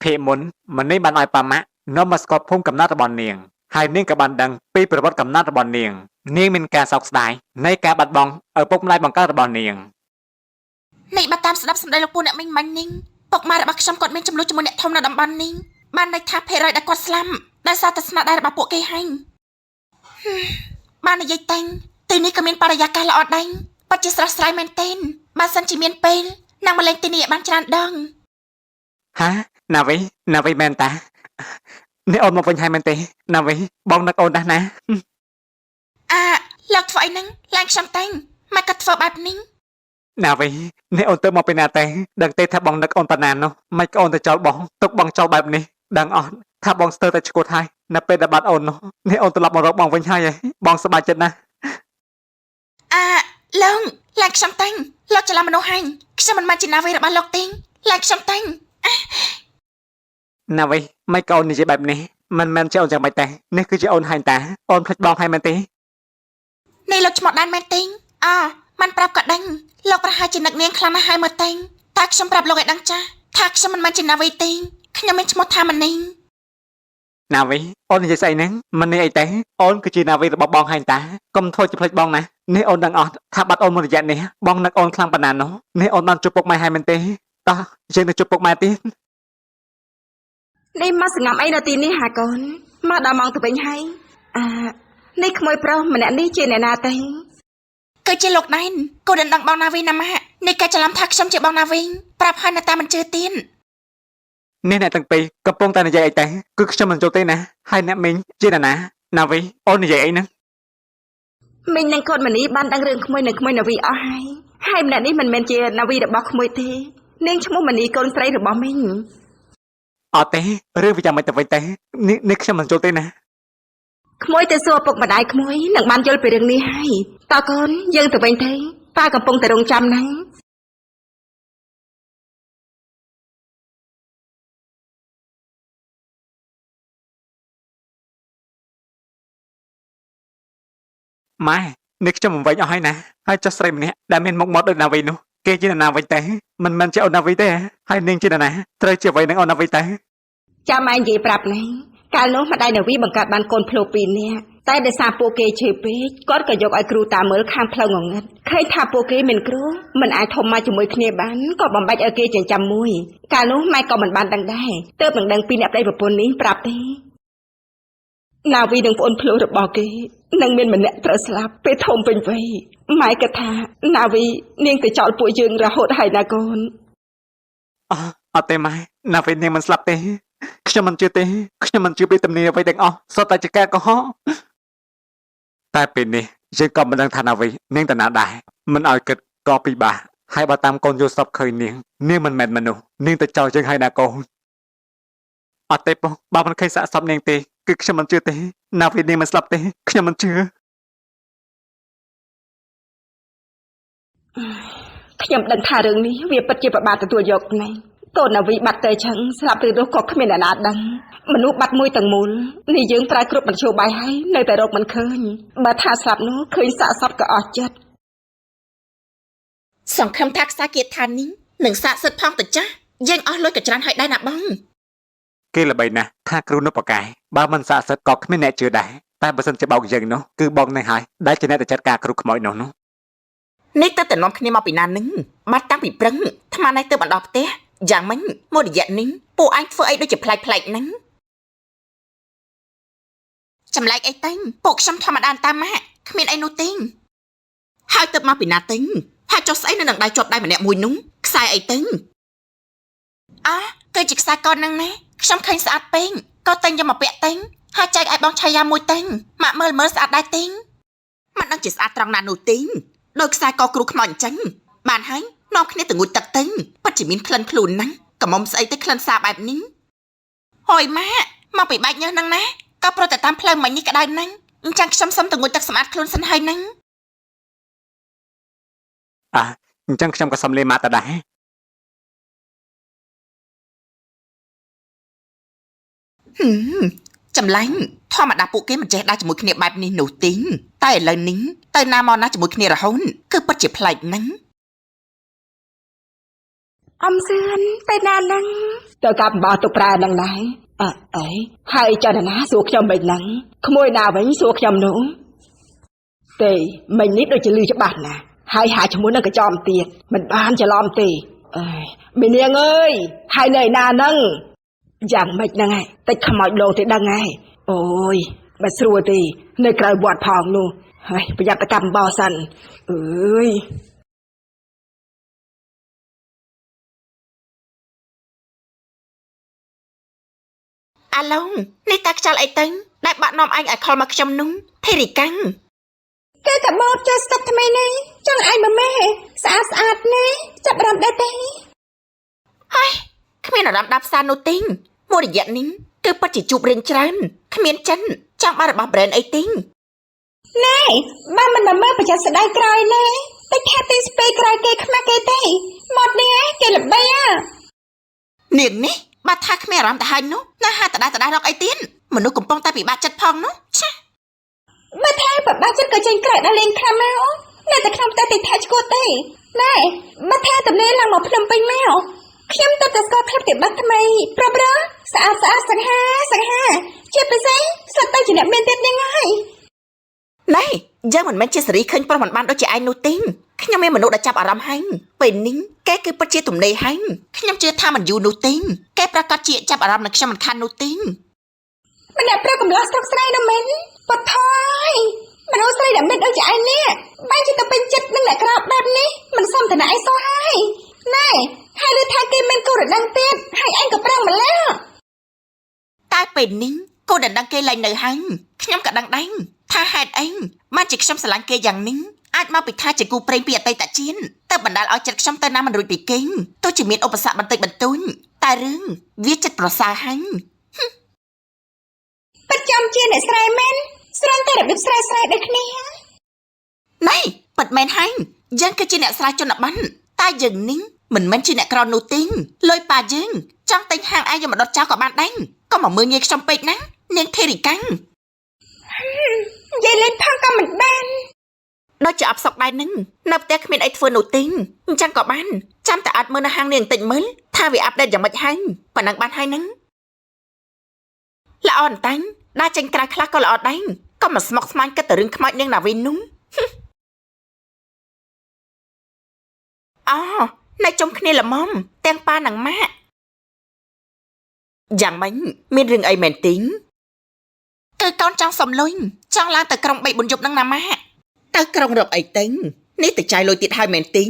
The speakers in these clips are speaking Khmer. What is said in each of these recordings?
เพมุนมันนี่บันออยปามะน้อมมาสกอตพุ่มกับนาตบอลเนียงไฮนิ่งกับบันดังปีประวัติกับนาตบอลเนียงนี่เป็นการสอกสายในการบัดบองปุ่มไล่บังการบอลเนียงนี่บัดตามสนับสนุนลูกปูเนี่ยมันนิ่งปกมาระบักชำกดเป็นจำลุจมูเนี่ยทอมระดับบอลนิ่งบ้านในทับเพรอยได้กอดสลัมได้ซาตัสนาได้ระบาปวกเกยให้บ้านในยัยเต็งตีนี้ก็มีปรยาการละออดดังปัจจิสระสไลแมนเตนบ้านสันจิเมียนเป็นนางมาเลงตีนี่บ้านจานดังฮะนาวิแมนตาเนี่ยโอนมาเป็นไฮแมนเตนาวิบองนักโอนนะเลิกไฟนั่งแรงช้ำเต็งไม่กัดเฟอแบบนิ่งนาวิเนี่ยโอนเติมมาเป็นนาเตดังเตถ้าบองนักโอนปานานเนาะไม่ก็โอนแต่จอลบองตกบองจอลแบบนี้ดังอ่อนถ้าบองสเตอร์แต่ชโกไทยนับเป็นดับบัดโอนเนาะเนี่ยโอนตลับมารบบองเป็นไฮไงบองสบายจัดนะลงแรงช้ำเต็งเราจะลามโนให้ฉันมันมาจินาวิระบาลล็อกติงแรงช้ำเต็งนาวิไม่ก็โอนนี่จะแบบนี้มันจะโอนจากใบแต่นี่คือจะโอนให้ตาโอนพลัดบองให้มันตีนี่เราจะหมดด้านแมนติงมันปรับกระดังเราประหารจินักเนียงคลามาให้เมื่อติงทักฉันปรับโลกไอ้ดังจ้าทักฉันมันมาจินาวิติงขยำเป็นชมดทามันนิ่งนาวิโอนจะใส่นังมันนี่ไอแต่โอนคือจีนาวิระบองให้ตาก็มันโทษจะพลัดบองนะนี่โอนดังอ่อนถ้าบัดโอนมันจะเนี่ยบองนักโอนคลังปานานเนาะนี่โอนมันจุปกไม้ให้มันตีต่อยังจะจุปกไม้ตีนี่มาสงบไอ้นาทีนี้หาก่อนมาดามองตัวเป็นให้นี่ขโมยเปล่ามันนี่เจเนนาเต็งก็จะหลกนั่นกูเดินดังบองนาวินนะมะนี่แกจะล้ำทักฉันจะบองนาวิงปรับให้นาตามันเจอตีนนี่นายตั้งปีกระโปรงตาในใจไอแต่คือฉันมันโจตีนะให้นักมิงจีน่ะนะนาวิโอนในใจไอ้นั่งมิงนั่งคนมันนี้บ้านดังเรื่องขโมยหนึ่งขโมยนาวีเอาให้มันนี่มันเมนเจนาวีเดบอกขโมยเทเน่งชั่วโมงมันนี้คนใส่หรือบอมิงเต้เรื่องวิจารณ์ไม่แต่ไว้เต้นี่ฉันมันโจตีนะขโมยแต่สัวปกมาได้ขโมยหนังบ้านโยนไปเรื่องนี้ให้ตาก่อนยังตัวเป็นเทตากับปงแต่รงจำนั้นไม่นึกจะมันไว้เอาให้นะให้จะใส่มันเนี่ยได้เป็นมกมดโดยนาวินุเกจินาวิเต้มันจะเอานาวิเต้ให้นิ่งจีน่ะนะเธอจะไว้นึงเอานาวิเต้จำมันยีปรับนี้การโน้มมาได้นาวีบังคับบ้านคนโผล่ปีเนี่ยแต่เดซาโปเกเชเปก็ก็ยกไอ้ครูตาเมื่อข้างเพลงงงใครทาโปเกเหม็นครูมันไอ้ทอมมาจุ่มมือเนียบ้านก็บำบัดไอ้เกจจำมุยการโน้มไม่ก็มันบานดังได้เติบดังปีนับได้แบบปนนี้ปรับเต้นาวีดังปนโผล่ระบอกเกนังเมียนมันเนี่ยตรสลับไปทมเป็นไว้หมายกระทานาวีเนียงแต่จอดป่วยยึงระหดหายนากรเต้ไหมนาวิเนี่ยมันสลับเต้ขยมันเจอเต้ขยมันเจอไปตำเนียไปแต่งสตาจะแก้ก็ฮะแต่เป็นนี่ยังก็มันดังทานาวิเนื่องแต่นาได้มันเอาเกิดก็ปีบ่าให้บาตามกอนโยซับเคยเนียงมันแมนมนุเนื่องแต่เจ้ายังให้นากอนเต้ปะบ้ามันเคยสะสมเนียงเต้คือขยมันเจอเต้นาวิเนี่ยมันสลับเต้ขยมันเจอขยำดังทาเรื่องนี้เวียปัจเจปบาตตัวยกไงตัวนาวิบัดเตชังสลับตือโรคก็ขมิ้นนาดังมนุษย์บัดมวยต่างมูลนี่ยืงปลายกรุบมันโชว์ใบให้ในแต่โรคมันเคยบัดทาสลับนู้เคยสะสมกับออจัดสองคำทักษะเกียรติทานนี้หนึ่งสะสดพองแต่จ้ายังอ้อลอยกับจานให้ได้นะบ้องเกลใบนะถ้ากรุณาปกายบ้ามันสะสดก็ไม่แน่เจอได้แต่บัสันจะบอกอย่างเนาะคือบองในหายได้จะแน่แต่จัดการกรุขโมยเนาะนี่เติมแต่น้องคนนี้มาปีนานนึงบัดตั้งปีปรึ้งทำไมในเติมบัดดอกเต้อย่างมันโมดิยันนิ้งปูอันเฟอไอด้วยจะพลายนั้นจำไรไอติ้งปกช้ำธรรมดาตามมาขมิ้นไอโนติ้งหายเติมมาปีนาติ้งหายจดไอในหนังได้จดได้เหมือนเนี่ยมวยนุ้งสายไอติ้งเกิดจิกสายก่อนนั่งนะช้ำเคยสะอาดปิ้งก็ติ้งจะมาเปะติ้งหายใจไอบองชายามวยติ้งมาเมื่อสะอาดได้ติ้งมันนั่งจิตสะอาดตรังนานหนูติ้งโดยสายกอกรุขมันจังบานให้น้องคนนี้ถึงงุดตักติ้งปัจจิมินคลันคลุนนั่งกับมอมใส่แต่คลันซาแบบนี้หอยมาไปใบเยอะนั่งนะก็โปรแต่ตามเพลิงมันนี่ก็ได้นั่งจังซ้ำๆถึงงุดตักสมาร์ทคลุนสันให้นั่งจังจำกับสำเร็จมาแต่ได้จำไรท่อมาดาปุกเกมันเจ๊ได้จมูกเนียแบบนี้หนูติ้งแต่เลยนิ้งแต่นามอนะจมูกเนียระหุ่นคือปัจจิพลายนั่ง អំសឿនទៅណានឹងទៅកាប់អំបោះទុកប្រើនឹងដែរអីហើយចន្ទនាសួរខ្ញុំមិនហ្នឹងក្មួយណាវិញសួរខ្ញុំនោះទេមិញនេះដូចជាលឺច្បាស់ណាស់ហើយហាឈ្មោះនឹងក៏ចំទៀតមិនបានច្រឡំទេអើយមីនាងអើយហើយនៅណាហ្នឹងយ៉ាងម៉េចហ្នឹងឯងតិចខ្មោចលោទេដឹងឯងអូយបើស្រួលទេនៅក្រៅវត្តផងនោះហើយប្រយ័ត្នទៅកាប់អំបោះសិនអើយអាឡុងនេះតាខ្យល់អីទៅដែលបាក់នាំអញឲ្យខលមកខ្ញុំនោះធីរីកាំងគេកាបោតចេះស្ដាប់ថ្មីនេះចង់ឲ្យម៉ែស្អាតណាចាប់រំដែរទេហើយគ្មានអារម្មណ៍ដាប់សារនោះទេមួយរយៈនេះគឺពិតជាជួបរៀងច្រើនគ្មានចិនចង់បានរបស់ brand អីទេណែបើមិនមើលប្រចាំស្ដាយក្រោយណែតែថាទីស្ពេក្រោយគេខ្មាស់គេទេមកនេះគេល្បីនាងនេះបើថាគ្មានអារម្មណ៍ទៅហើយនោះណាហាតដារកអីទៀតមនុស្សកំពុងតែពិបាកចិត្តផងនោះឆាបើថាពិបាកចិត្តក៏ចេញក្រៅដល់លេងខ្លាំងមកនៅតែក្នុងផ្ទះទីថាឈួតទេណែបើថាតំណែងឡើងមកភ្នំពេញមកខ្ញុំទៅតែស្គាល់ផ្លិបទីបាត់ថ្មីប្រាប់ស្អាតសង្ហាជាពិសេសសុទ្ធតែជាអ្នកមានទៀតនាងហើយណែយើងមិនមែនជាសេរីឃើញប្រុសមិនបានដូចជាឯងនោះទេខ្ញុំមានមនុស្សដែលចាប់អារម្មណ៍ហើយពេលនេះគេគឺពិតជាទំនេរហើយខ្ញុំជឿថាមិនយូរនោះទេគេប្រកាសជាចាប់អារម្មណ៍នឹងខ្ញុំមិនខាននោះទេម្នាក់ប្រកំឡោះស្រុកស្រីណាមែនបថយមនុស្សស្រីដែលមានដូចជាឯងនេះបែរជាទៅពេញចិត្តនឹងអ្នកក្រៅបែបនេះមិនសមឋានៈអីសោះហើយណែហើយលើថាគេមានកូនរដឹងទៀតហើយឯងក៏ប្រាំងម្ល៉េះតែពេលនេះកូនរដឹងគេលែងនៅហើយខ្ញុំក៏ដឹងដែរថាហេតុអីបានជាខ្ញុំស្រឡាញ់គេយ៉ាងនេះអាចមកពីថាជាគូព្រេងពីអតីតជាតិទៅបណ្ដាលឲ្យចិត្តខ្ញុំទៅណាមិនរួចពីគេទោះជាមានឧបសគ្គបន្តិចបន្តួចតែរឿងវាចិត្តប្រសើរហើយប្រចាំជាអ្នកស្រែមែនស្រែតែរបៀបស្រែដូចគ្នាណែពិតមែនហើយយើងគឺជាអ្នកស្រែជនបទតែយើងនេះមិនមែនជាអ្នកក្រនោះទេលុយប៉ាយើងចង់ទិញហាងឯងយកមកដុតចោលក៏បានដែរក៏មកមើលងាយខ្ញុំពេកណានាងធីរីកាំងនិយាយលេងផងក៏មិនបានដូចជាអបសុកដែរនឹងនៅផ្ទះគ្មានអីធ្វើនោះទេអញ្ចឹងក៏បានចាំតែអត់មើលនៅហាងនាងបន្តិចមើលថាវាអាប់ដេតយ៉ាងម៉េចហើយប៉ុណ្ណឹងបានហើយនឹងល្អអន្តាញ់ដើរចេញក្រៅខ្លះក៏ល្អដែរក៏មកស្មុកស្មាញគិតតែរឿងខ្មោចនាងណាវិញនោះអូនៅជុំគ្នាល្មមទាំងប៉ានិងម៉ាក់យ៉ាងម៉េចមានរឿងអីមែនទេគឺកូនចង់សុំលុយចង់ឡើងទៅក្រុង3-4យប់នឹងណាម៉ាក់ទៅក្រុងរកអីទេនេះទៅចាយលុយទៀតហើយមែនទេ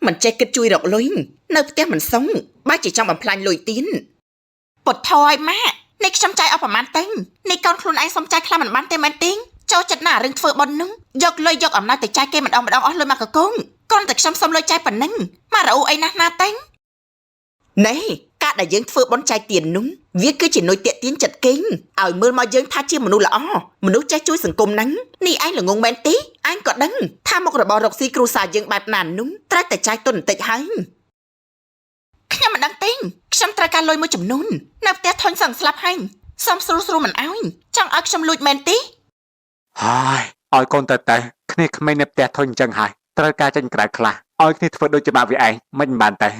មិនចេះគិតជួយរកលុយនៅផ្ទះមិនសុំបើជាចង់បំផ្លាញលុយទៀតពុតថយម៉ាក់នេះខ្ញុំចាយអស់ប្រមាណទេនេះកូនខ្លួនឯងសុំចាយខ្លះមិនបានទេមែនទេចូលចិត្តណារឿងធ្វើប៉ុននោះយកលុយយកអំណោយទៅចាយគេម្ដងអស់លុយមកកកងគ្រាន់តែខ្ញុំសុំលុយចាយប៉ុណ្ណឹងមករអ៊ូអីណាស់ណាទេណែការដែលយើងធ្វើប៉ុនចាយទៀននោះវាគឺជានុយតាក់ទៀនចិត្តគេឲ្យមើលមកយើងថាជាមនុស្សល្អមនុស្សចេះជួយសង្គមហ្នឹងនេះឯងល្ងងមែនទេឯងក៏ដឹងថាមុខរបររកស៊ីគ្រួសារយើងបែបណានោះត្រូវតែចាយទុនបន្តិចហើយខ្ញុំមិនដឹងទេខ្ញុំត្រូវការលុយមួយចំនួននៅផ្ទះធុញសឹងស្លាប់ហើយសុំស្រួលមិនអោយចង់ឲ្យខ្ញុំលួចមែនទេហើយឲ្យកូនទៅគ្នាក្មេងនៅផ្ទះធុញអញ្ចឹងហើយត្រូវការចេញក្រៅខ្លះឲ្យគ្នាធ្វើដូចជាបាក់វាឯងមិនបានទេ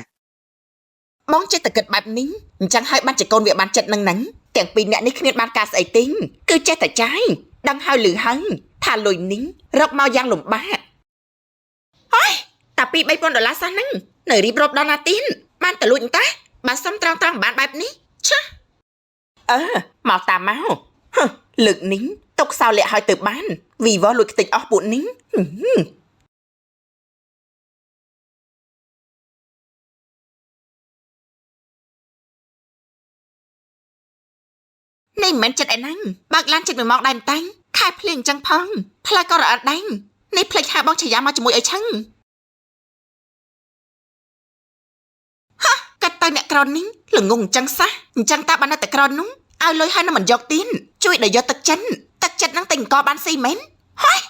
បងចិត្តតែគិតបែបនេះអញ្ចឹងហើយបានជាកូនវាបានចិត្តនឹងទាំងពីរអ្នកនេះគ្មានបានការស្អីទេគឺចេះតែចាយដឹងហើយឮហើយថាលុយនេះរកមកយ៉ាងលំបាកហើយតែ$2,000សោះហ្នឹងនៅរៀបរាប់ដល់ណាទៀនបានតលួចអញ្តាបើសុំត្រង់បានបែបនេះឆាមកតាមមកលើកនេះទុកសោលាក់ឲ្យទៅបានវីវលួចខ្ទេចអស់ពួកនេះនេះមិនមែនចិត្តឯណាបើកឡានចិត្ត1ម៉ោងដែរតាំងខែភ្លៀងអញ្ចឹងផងផ្លែក៏រអត់ដែរនេះភ្លេចហៅបងឆាយាមកជាមួយអីឆឹងកាត់ទៅអ្នកក្រនេះល្ងងអញ្ចឹងសោះអញ្ចឹងតាបានតែក្រនោះឲ្យលុយឲ្យនឹងមិនយកទៀនជួយដល់យកទឹកចិត្តនឹងទិញអង្គបានស៊ីមែនហើយ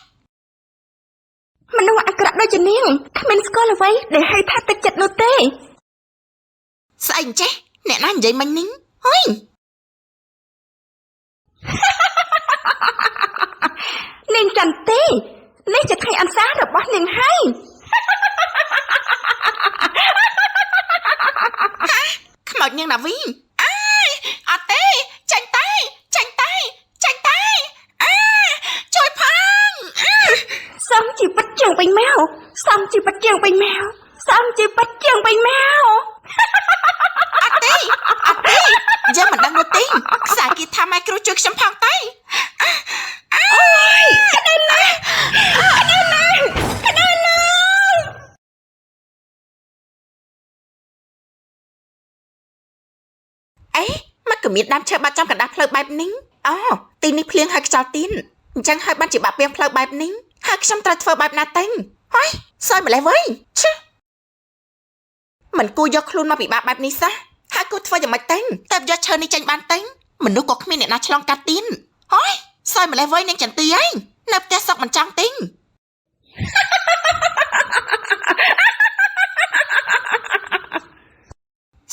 មនុស្សអាក្រក់ដូចជានាងគ្មានស្គាល់អ្វីដែលហៅថាទឹកចិត្តនោះទេស្អីអញ្ចេះអ្នកណានិយាយមិញនេះហុយនាងចន្ទទេនេះជាថ្ងៃអន្សារបស់នាងហើយ ចនាងណាវីអើយអត់ទេចាញ់តែអើជួយផងសំជីវិតជាងវិញមកសំជីវិតជាងវិញមកសំជីវិតជាងវិញមក អត់ទេយើងមិនដឹងនោះទេខ្សែគីថាម៉ែគ្រូជួយខ្ញុំផងទេអើយក្តៅណាស់អេមកក៏មានដើមឈើបាត់ចំកណ្ដាលផ្លូវបែបនេះអូទីនេះភ្លៀងហើយខ្យល់ទៀនអញ្ចឹងហើយបានជាបាក់ពីងផ្លូវបែបនេះហើយខ្ញុំត្រូវធ្វើបែបណាទៅហើយសើចម្លេះវិញឈឹមិនគួរយកខ្លួនមកពិបាកបែបនេះសោះហើយគួរធ្វើយ៉ាងម៉េចទៅតែយកឈើនេះចេញបានទៅមនុស្សក៏គ្មានអ្នកណាឆ្លងកាត់ទៀនហើយសើចម្លេះវិញនឹងចន្ទីហើយនៅផ្ទះសុកមិនចង់ទិញ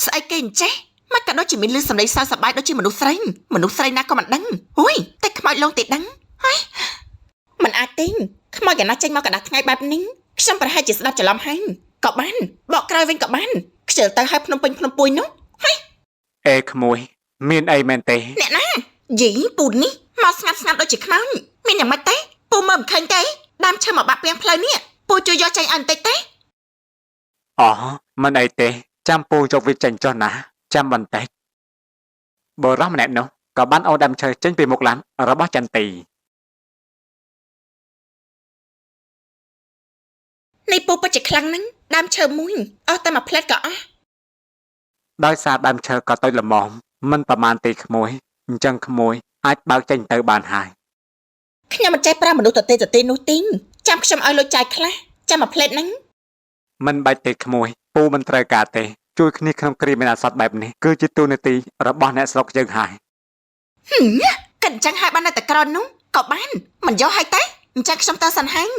ស្អីគេអញ្ចេះមកក៏ដូចជាមានលឺសំឡេងសើសប្បាយដូចជាមនុស្សស្រីណាក៏មិនដឹងហួយតែខ្មោចលងទេដឹងហើយមិនអាចទិញខ្មោចយ៉ាងណាចេញមកកណ្ដាស់ថ្ងៃបែបនេះខ្ញុំប្រហែលជាស្ដាប់ច្រឡំហើយក៏បានបកក្រោយវិញក៏បានខ្ជិលទៅហើយភ្នំពេញភ្នំពួយនោះហើយអេក្មួយមានអីមែនទេអ្នកណាយីពូនេះមកស្ងាត់ដូចជាខ្មោចមានយ៉ាងម៉េចទេពូមើលមិនឃើញទេដើមឈើមកបាក់ពីងផ្លូវនេះពូជួយយកចេញឲ្យបន្តិចទេអូមិនអីទេចាំពូយកវាចេញចុះណាចាំបន្តិចបរោះម្នាក់នោះក៏បានអូនដើមឈើចេញពីមុខឡានរបស់ចន្ទីនេះពូពិតជាខ្លាំងណាស់ដើមឈើមួយអស់តែមួយផ្លែតក៏អស់ដោយសារដើមឈើក៏តូចល្មមមិនប្រមាណទេក្មួយអញ្ចឹងក្មួយអាចបើកចេញទៅបានហើយខ្ញុំមិនចេះប្រើមនុស្សទៅទេនោះទីចាំខ្ញុំឲ្យលុយចាយខ្លះចាំមួយផ្លែតហ្នឹងមិនបាច់ទេក្មួយពូមិនត្រូវការទេជួយគ្នាក្នុងគ្រាមានអាសន្នបែបនេះគឺជាទូនាទីរបស់អ្នកស្រុកយើងហើយកិនអញ្ចឹងហើយបានតែក្រោននោះក៏បានមិនយកឲ្យទេអញ្ចឹងខ្ញុំទៅសិនហើយ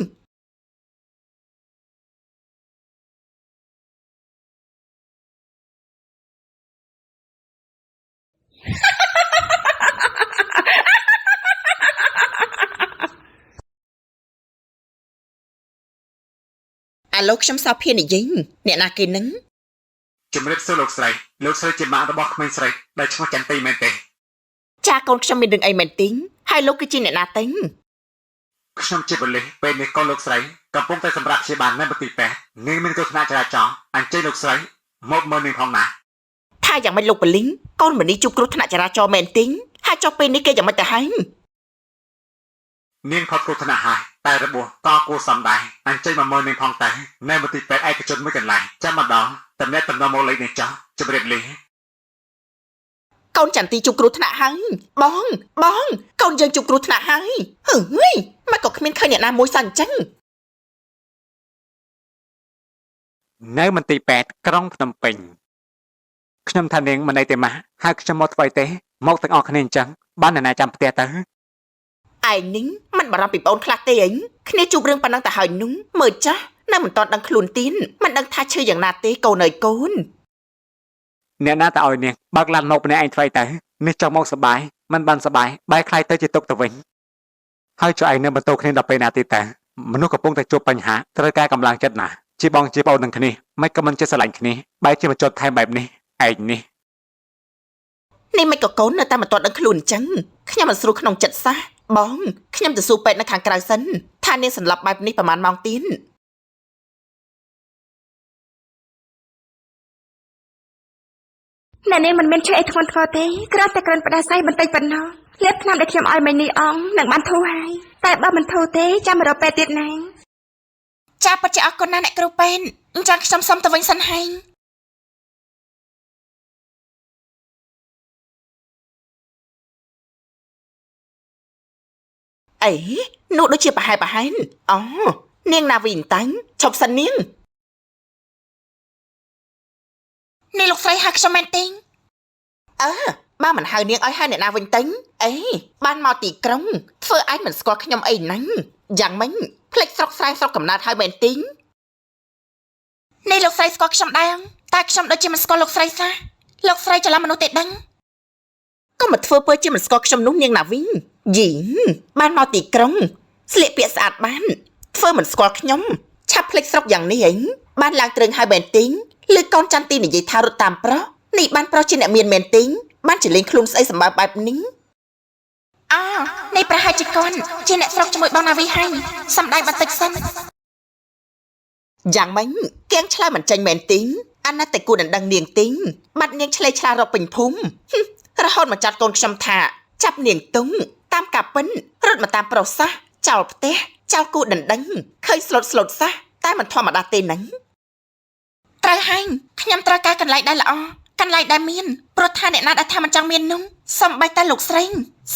អាលោកខ្ញុំសោភានិយាយអ្នកណាគេនឹងជំរាបសួរលោកស្រីជាម៉ាក់របស់ក្មេងស្រីដែលឈ្មោះចន្ទីមែនទេចាកូនខ្ញុំមានរឿងអីមែនទេហើយលោកគឺជាអ្នកណាទេខ្ញុំជាប៉ូលីសពេលនេះកូនលោកស្រីកំពុងតែសម្រាប់ព្យាបាលនៅមន្ទីរពេទ្យនាងមានគ្រោះថ្នាក់ចរាចរណ៍អញ្ជើញលោកស្រីមកមើលនាងផងណាថាយ៉ាងម៉េចលោកប៉ូលីសកូនម្នេះជួបគ្រោះថ្នាក់ចរាចរណ៍មែនទេហើយចុះពេលនេះគេយ៉ាងម៉េចទៅហើយនាងផុតគ្រោះថ្នាក់ហើយតែរបួសក៏គួរសមដែរអញ្ជើញមកមើលនាងផងតែនៅមន្ទីរពេទ្យឯកជនមួយកន្លែងចាំម្ដងតំណែងតំណមកលេខនេះចោះជម្រាបលាកូនចន្ទីជួបគ្រោះថ្នាក់ហើយបងកូនយើងជួបគ្រោះថ្នាក់ហើយហឺយមកក៏គ្មានឃើញអ្នកណាមួយសោះអញ្ចឹងនៅមន្ទីរពេទ្យក្រុងភ្នំពេញខ្ញុំថានាងមិនអីទេម៉ាហើយខ្ញុំមកធ្វើទេមកទាំងអស់គ្នាអញ្ចឹងបានអ្នកណាចាំផ្ទះទៅឯងនេះមិនបារម្ភពីបងខ្លះទេអីគ្នាជួបរឿងប៉ុណ្ណឹងទៅហើយនោះមើលចាស់នៅមិនតាន់ដឹងខ្លួនទៀនមិនដឹងថាឈឺយ៉ាងណាទេកូនអើយកូនអ្នកណាទៅឲ្យនាងបើកឡានមកម្នាក់ឯងធ្វើទៅនេះចង់មកសបាយមិនបានសបាយបែរខ្លាយទៅជាទុកទៅវិញហើយចុះឯងនៅបន្ទោគ្នាដល់ពេលណាទៀតតើមនុស្សកំពុងតែជួបបញ្ហាត្រូវការកម្លាំងចិត្តណាជាបងជាប្អូននឹងគ្នាមិនក៏មិនចេះស្រឡាញ់គ្នាបែរជាមកចត់ថែមបែបនេះឯងនេះមិនក៏កូននៅតែមិនតាន់ដឹងខ្លួនអញ្ចឹងខ្ញុំមិនស្រួលក្នុងចិត្តសោះបងខ្ញុំទៅសួរពេទ្យនៅខាងក្រៅសិនថានាងសន្លប់បែបនេះប្រហែលម៉ោងទៀតអ្នកនាងមិនមានឈឺអីធ្ងន់ធ្ងរទេគ្រាន់តែក្រិនផ្ដាសាយបន្តិចប៉ុណ្ណោះលេបថ្នាំដែលខ្ញុំឲ្យមិញនេះអងនឹងបានធូរហើយតែបើមិនធូរទេចាំមករកពេទ្យទៀតណាចាពិតជាអរគុណណាស់អ្នកគ្រូពេទ្យអញ្ចឹងខ្ញុំសុំទៅវិញសិនហើយអីនោះដូចជាប្រហែលអូនាងណាវីនតាំងឈប់សិននាងនេះលោកស្រីហៅខ្ញុំមែនទេបើមិនហៅនាងឲ្យហៅអ្នកណាវិញទេអីបានមកទីក្រុងធ្វើឯងមិនស្គាល់ខ្ញុំអីណាយ៉ាងម៉េចផ្លេចស្រុកស្រែស្រុកកំណើតហើយមែនទេនេះលោកស្រីស្គាល់ខ្ញុំដែរតែខ្ញុំដូចជាមិនស្គាល់លោកស្រីសោះលោកស្រីច្រឡំមនុស្សទេដឹងក៏មកធ្វើពើជាមិនស្គាល់ខ្ញុំនោះនាងណាវិញយីបានមកទីក្រុងស្លៀកពាក់ស្អាតបានធ្វើមិនស្គាល់ខ្ញុំឆាប់ភ្លេចស្រុកយ៉ាងនេះហីបានឡើងទ្រឹងហើយបែនទីងឬកូនចន្ទទីនិយាយថារត់តាមប្រុស នេះបានប្រុសជាអ្នកមានមែនទែនបានចលេងខ្លួនស្អីសម្បើបែបនេះអូនេះប្រហែលជាកូនជាអ្នកស្រុកជាមួយបងណាវីហើយសម្ដែងបន្តិចសិនយ៉ាងម៉េចគៀងឆ្លើយមិនចាញ់មែនទែនអាណិតតែគួរដណ្ដឹងនាងទែនបាត់នាងឆ្លេឆ្លារកពេញភូមិរហូតមកចាត់កូនខ្ញុំថាចាប់នាងទុងតាមការពិនរត់មកតាមប្រុសសោះចោលផ្ទះចោលគូដណ្ដឹងឃើញស្លុតសោះតែមិនធម្មតាទេហ្នឹងត្រូវហើយខ្ញុំត្រូវការកន្លែងដែលល្អកន្លែងដែលមានព្រោះថាអ្នកណាដែលថាមិនចង់មាននោះសំបីតែលោកស្រី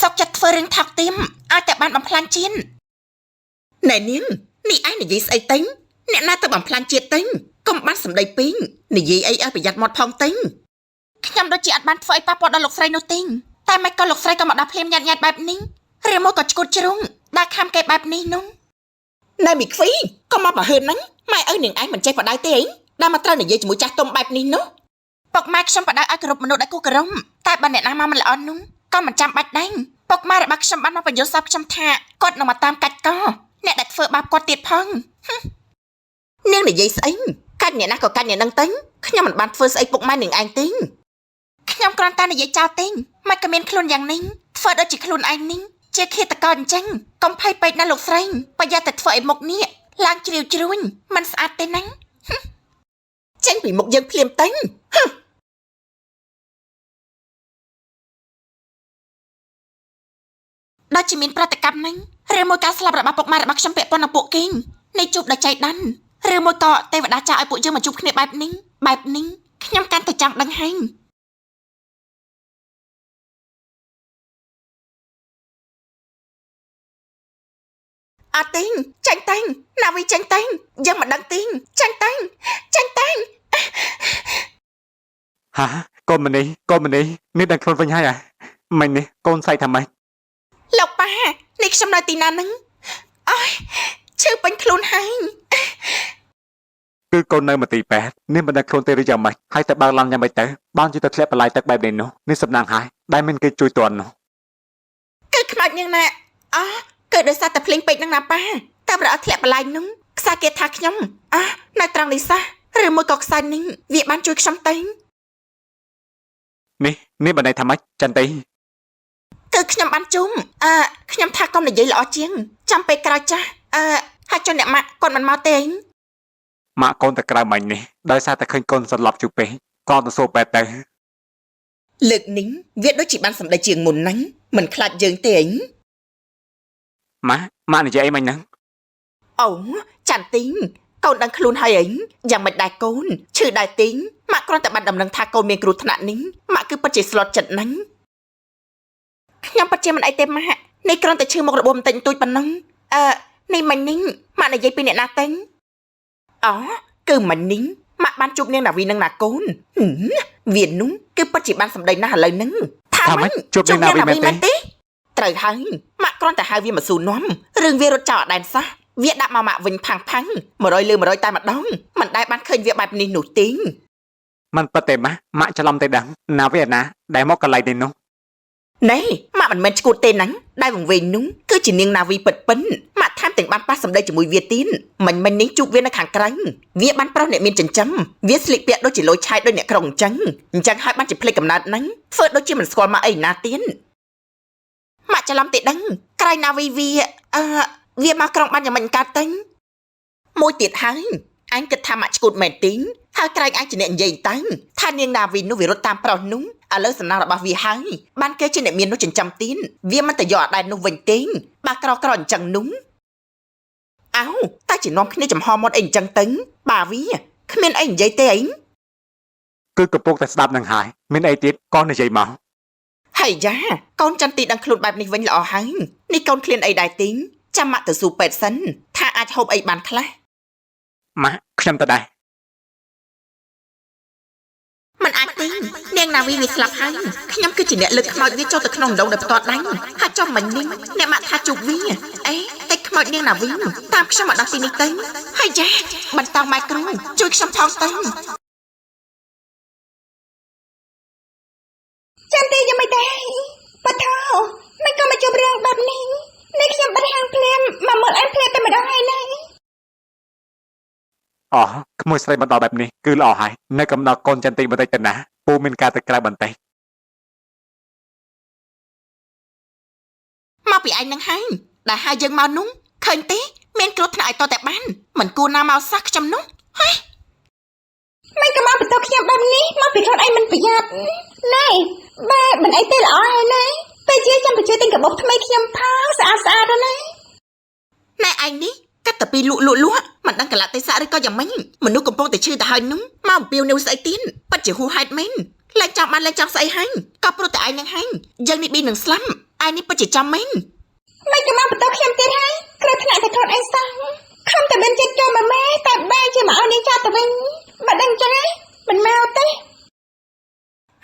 សុកចិត្តធ្វើរឿងថោកទាមឲ្យតែបានបំផ្លាញជាតិណែនាងនេះឯងនិយាយស្អីទៅអ្នកណាទៅបំផ្លាញជាតិទៅកុំបានសម្ដីពេញនិយាយអីឲ្យប្រយ័ត្នមាត់ផងទៅខ្ញុំដូចជាអត់បានធ្វើឲ្យប៉ះពាល់ដល់លោកស្រីនោះទេតែមិនក៏លោកស្រីក៏មកដល់ភ្លាមញ៉ាត់បែបនេះឬមកក៏ឈួតជ្រុងដាក់ខាំគេបែបនេះនោះណែមីខ្វីក៏មកបើហឺនហ្នឹងម៉ែឪនាងឯងមិនចេះបដៅទេអីដែលមកត្រូវនិយាយជាមួយចាស់ទុំបែបនេះនោះពុកម៉ែខ្ញុំបដៅឲ្យគ្រប់មនុស្សដែលគូក្រមតែបើអ្នកណាមកមិនល្អនោះក៏មិនចាំបាច់ដែរពុកម៉ែរបស់ខ្ញុំបានមកបញ្យល់សពខ្ញុំថាគាត់នឹងមកតាមកាច់កអ្នកដែលធ្វើបាបគាត់ទៀតផងនាងនិយាយស្អីកាច់អ្នកណាក៏កាច់អ្នកនឹងទៅខ្ញុំមិនបានធ្វើស្អីពុកម៉ែនាងឯងទេខ្ញុំគ្រាន់តែនិយាយចោលទេមិនក៏មានខ្លួនយ៉ាងនេះធ្វើដូចជាខ្លួនឯងនេះជាឃាតករអញ្ចឹងកុំភ័យពេកណាលោកស្រីប្រយ័ត្នតែធ្វើឲ្យមុខនេះឡើងជ្រាវជ្រួញមិនស្អាតទេណាចេញពីមុខយើងភ្លាមទៅដូចជាមានប្រតិកម្មហ្នឹងឬមួយការស្លាប់របស់ពុកម៉ែរបស់ខ្ញុំពាក់ព័ន្ធនឹងពួកគេនៃជួបដល់ចៃដន្យឬមួយក៏ទេវតាចៅឲ្យពួកយើងមកជួបគ្នាបែបនេះខ្ញុំកាន់តែចង់ដឹងហើយអត់ទេចាញ់តែងណាវីចាញ់តែងយើងមិនដឹងទេចាញ់តែងហាកូនម្នេះនេះដឹងខ្លួនវិញហើយមិញនេះកូនសៃថាម៉េច លោកប៉ានេះខ្ញុំនៅទីណាហ្នឹងអើយឈឺពេញខ្លួនហើយ គឺកូននៅមន្ទីរពេទ្យនេះមិនដឹងខ្លួនទេឬយ៉ាងម៉េចហើយតែបើកឡើងយ៉ាងម៉េចទៅបានជាទៅធ្លាក់បន្លាយទឹកបែបនេះនោះនេះសំណាងហើយដែលមានគេជួយទាន់នោះ គឺខ្មោចនាងណាគឺដោយសារតែភ្លេងពេកហ្នឹងណាប៉ាតែប្រអត់ធ្លាក់បន្លាយនោះខ្សែគេថាខ្ញុំនៅត្រង់នេះសោះឬមួយក៏ខ្សែនេះវាបានជួយខ្ញុំទៅនេះបណ្ដៃថាម៉េចចាន់ទេគឺខ្ញុំបានជុំខ្ញុំថាកុំនិយាយល្អជាងចាំពេលក្រោយចាស់ហើយចុះអ្នកម៉ាក់គាត់មិនមកទេម៉ាក់កូនតែក្រៅមិញនេះដោយសារតែឃើញកូនសន្លប់ជុះពេកក៏ទៅសួរពេទ្យទៅលើកនេះវាដូចជាបានសម្ដីជាងមុនហ្នឹងមិនខ្លាចយើងទេម៉ាក់និយាយអីមិញហ្នឹងអូចាន់ទីងកូនដឹងខ្លួនហើយយ៉ាងមិនដែរកូនឈឺដែរទីងម៉ាក់គ្រាន់តែបានដំណឹងថាកូនមានគ្រោះថ្នាក់នេះម៉ាក់គឺពិតជាស្លុតចិត្តហ្នឹងខ្ញុំពិតជាមិនអីទេម៉ាក់នេះគ្រាន់តែឈឺមុខរបួសបន្តិចបន្តួចប៉ុណ្ណឹងនេះមិញនេះម៉ាក់និយាយពីអ្នកណាទេគឺមិញនេះម៉ាក់បានជួបនាងណាវីនឹងណាកូនវានោះគឺពិតជាបានសម្ដីណាស់ឥឡូវហ្នឹងថាម៉េចជួបនាងណាវីមែនទេត្រូវហើយម៉ាក់គ្រាន់តែហៅវាមកសួរនាំរឿងវារត់ចោលអដែនសោះវាដាក់មកម៉ាក់វិញផាំង100 លើ 100តែម្ដងមិនដែលបានឃើញវាបែបនេះនោះទេមិនប៉ះទេម៉ាក់ច្រឡំទេដឹងណាវាណាដែលមកកន្លែងនេះនោះណែម៉ាក់មិនមែនឈួតទេហ្នឹងដែលវង្វេងនោះគឺជានាងណាវីពិតប៉ិនម៉ាក់ថែមទាំងបានប៉ះសម្ដីជាមួយវាទៀតមិននេះជួបវានៅខាងក្រៅវាបានប្រុសអ្នកមានចិញ្ចឹមវាស្លៀកពាក់ដូចជាលយឆាយដូចអ្នកក្រុងអញ្ចឹងហើយបានជាភ្លេចកំណត់ហ្នឹងធ្វើដូចជាមិនស្គាល់ម៉ាក់អីណាទៀតម៉ាក់ច្រឡំទេដឹងក្រៃណាវីវាមកក្រុងបានយ៉ាងមិនកើតទេមួយទៀតហើយអញគិតថាម៉ាក់ឈួតមែនទេហើយក្រែងអញជាអ្នកនិយាយតាំងថានាងណាវីនោះវារត់តាមប្រុសនោះឥឡូវសំណាងរបស់វាហើយបានគេជាអ្នកមាននោះចិញ្ចឹមទៀនវាមិនទៅយកអដែននោះវិញទេបើក្រអញ្ចឹងនោះតែជានាំគ្នាចំហមាត់អីអញ្ចឹងទៅបាវាគ្មានអីនិយាយទេគឺកំពុងតែស្ដាប់នឹងហើយមានអីទៀតក៏និយាយមកហើយយ៉ាកូនចន្ទទីដឹងខ្លួនបែបនេះវិញល្អហើយនេះកូនឃ្លានអីដែរទីចាំម៉ាក់ទៅស៊ូពេទ្យសិនថាអាចហូបអីបានខ្លះម៉ាក់ខ្ញុំទៅដែរមិនអាចទេនាងណាវីវាស្លាប់ហើយខ្ញុំគឺជាអ្នកលើកខ្មោចវាចូលទៅក្នុងដងដោយផ្ទាល់ដៃហើយចុះមិញនេះអ្នកម៉ាក់ថាជុកវាតែខ្មោចនាងណាវីតាមខ្ញុំមកដល់ទីនេះទៅហើយយ៉ាបន្តម៉ែគ្រូជួយខ្ញុំផងទៅចាំទីយ៉ាងមិនដែរបថោមិនក៏មកជួបរឿងបែបនេះនេះខ្ញុំបាត់ហាងភ្លាមមកមើលអញភ្លាមតែម្ដងហើយណាក្មួយស្រីមកដល់បែបនេះគឺល្អហើយនៅកំដៅកូនចន្ទទីបន្តិចទៅណា ពូមានការទៅក្រៅបន្តិច មកពីឯងនឹងហើយដែលហៅយើងមកនោះឃើញទេមានគ្រោះថ្នាក់ឲ្យតតែបានមិនគួរណាមកសោះខ្ញុំនោះហើយ មិនក៏មកបន្ទោខ្ញុំបែបនេះមកពីខ្លួនឯងមិនប្រយ័ត្នណែបែបមិនអីទេល្អហើយណែពេលជាចាំបញ្ជាទិញកាបូបថ្មីខ្ញុំផងស្អាតហើយណែ ណែឯងនេះកាត់តែពីលក់មិនដឹងកលៈទេសៈឬក៏យ៉ាងម៉េចមនុស្សកំពុងតែឈឺទៅហើយនោះមកអំពាវនាវស្អីទៀតប៉ិតជាហួសហេតុមែនឡើងចង់បានឡើងចង់ស្អីហើយក៏ព្រោះតែឯងនឹងហើយយើងនេះប៊ីនឹងស្លាប់ឯងនេះពិតជាចំមែន មិនក៏មកបន្ទោខ្ញុំទៀតហើយគ្រោះថ្នាក់តែខ្លួនឯងសោះខំតែមានចិត្តចូលមកម៉ែតែបែរជាមកឲ្យនាងចាត់ទៅវិញបើដឹងចឹងហ៎មិនមកទេ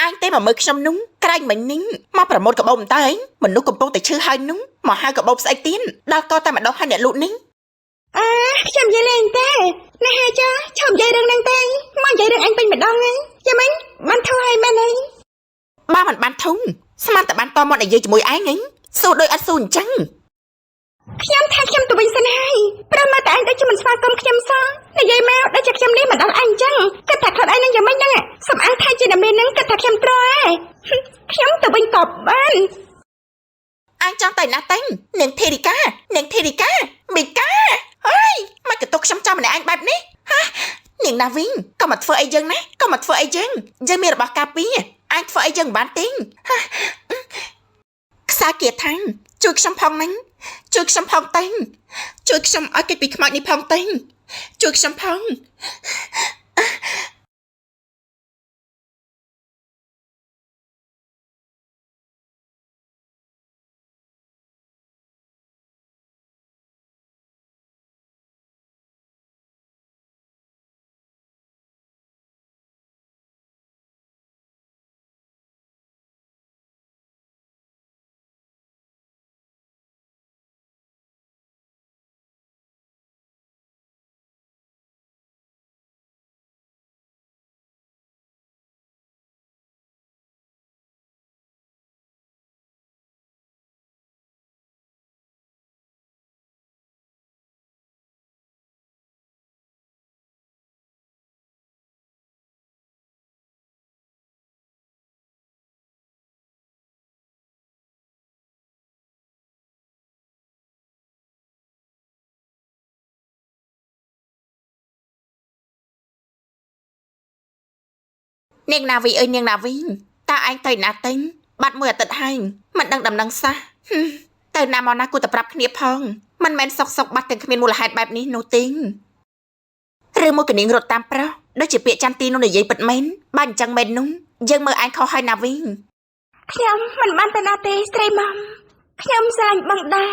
អញទេមកមើលខ្ញុំនោះក្រែងមិញនេះមកប្រមូលកាបូបតើឯងមនុស្សកំពុងតែឈឺហើយនោះមកហៅកាបូបស្អីទៀតដល់ក៏តែម្ដងហើយអ្នកលក់នេះ ខ្ញុំនិយាយលេងទេណែហើយចាឈប់និយាយរឿងហ្នឹងទេមកនិយាយរឿងអញពេញម្ដងហ្នឹងចាំមិញបានធូរហើយមែនអី បើមិនបានធុងស្មានតែបានតមកនិយាយជាមួយឯងហ្នឹងសួរដូចអត់សួរអញ្ចឹង ខ្ញុំថាខ្ញុំទៅវិញសិនហើយប្រហែលតែអញដូចជាមិនស្វាគមន៍ខ្ញុំសោះនិយាយមកដូចជាខ្ញុំនេះមិនដល់អញអញ្ចឹងគិតថាខ្លួនឯងនឹងយ៉ាងម៉េចហ្នឹងសំអាងថាជាអ្នកមានហ្នឹងគិតថាខ្ញុំត្រឯងខ្ញុំទៅវិញក៏បាន អញចង់តែណាស់តែងនាងធីរិកាមីកាអើយមកកតុកខ្ញុំចាំម្នាក់អញបែបនេះហានាងណាវិញក៏មកធ្វើអីយើងណាក៏មកធ្វើអីយើងមានរបស់ការពារអញធ្វើអីយើងមិនបានទេខ្សែគៀថាំងជួយខ្ញុំផងណាជួយខ្ញុំផងតែងជួយខ្ញុំឲ្យគេពីខ្មោចនេះផងតែងជួយខ្ញុំផង នាងណាវីអើយនាងណាវីតើឯងទៅណាទិញបាត់មួយអាទិត្យហើយមិនដឹងដំណឹងសោះទៅណាមកណាគួរតែប្រាប់គ្នាផងមិនមែនសុកបាត់ទាំងគ្មានមូលហេតុបែបនេះនោះទេឬមកកនាងរត់តាមប្រុសដូចជាពាក្យចន្ទទីនោះនិយាយពិតមែនបើអញ្ចឹងមែននោះយើងមើលឯងខុសហើយណាវី ខ្ញុំមិនបានទៅណាទេស្រីម៉មខ្ញុំស្រឡាញ់បងដែរ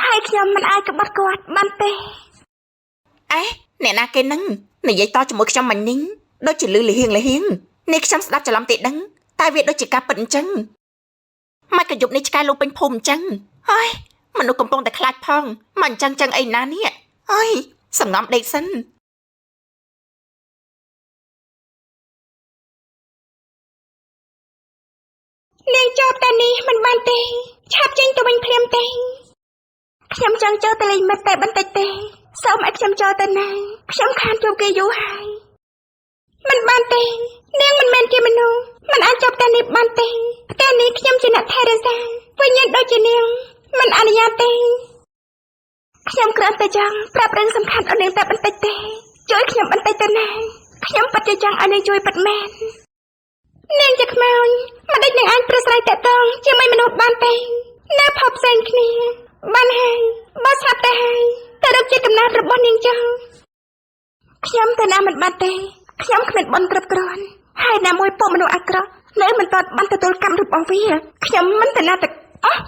ហើយខ្ញុំមិនអាចក្បត់គាត់បានទេ អេអ្នកណាគេនឹងនិយាយតជាមួយខ្ញុំមិញនេះដូចជាលឺលហៀងនេះខ្ញុំស្ដាប់ច្រឡំទេដឹងតែវាដូចជាការពិតអញ្ចឹងមកកយប់នេះឆ្កែលោកពេញភូមិអញ្ចឹងហើយមនុស្សកំពុងតែខ្លាចផងមកអញ្ចឹងអីណានេះអើយសំងំដេកសិន នាងចូលតែនេះមិនបានទេឆាប់ចេញទៅវិញភ្លាមទេខ្ញុំចង់ចូលទៅលេងមិត្តតែបន្តិចទេសូមឲ្យខ្ញុំចូលទៅណាខ្ញុំខានជួបគេយូរហើយមិនបានទេនាងមិនមែនជាមនុស្សមិនអាចចូលតែនេះបានទេតែនេះខ្ញុំជាអ្នកថែរក្សាវិញ្ញាណដូចជានាងមិនអនុញ្ញាតទេខ្ញុំគ្រាន់តែចង់ប្រាប់រឿងសំខាន់ឲ្យនាងតែបន្តិចទេជួយខ្ញុំបន្តិចទៅណាខ្ញុំពិតជាចង់ឲ្យនាងជួយពិតមែន នាងជាខ្មោចមិនដេចនឹងអាចប្រស្រ័យតាក់ទងជាមួយមនុស្សបានទេនៅផបផ្សេងគ្នាបានហើយបើស្លាប់ទៅហើយទៅរកជាកំណត់របស់នាងចង់ខ្ញុំទៅណាមិនបានទេខ្ញុំគ្មានបនគ្រប់គ្រាន់ហើយណាមួយពុកមនុស្សអាក្រក់នៅមិនទាន់បានទទួលកម្មរបស់វាខ្ញុំមិនទៅណាទៅអស់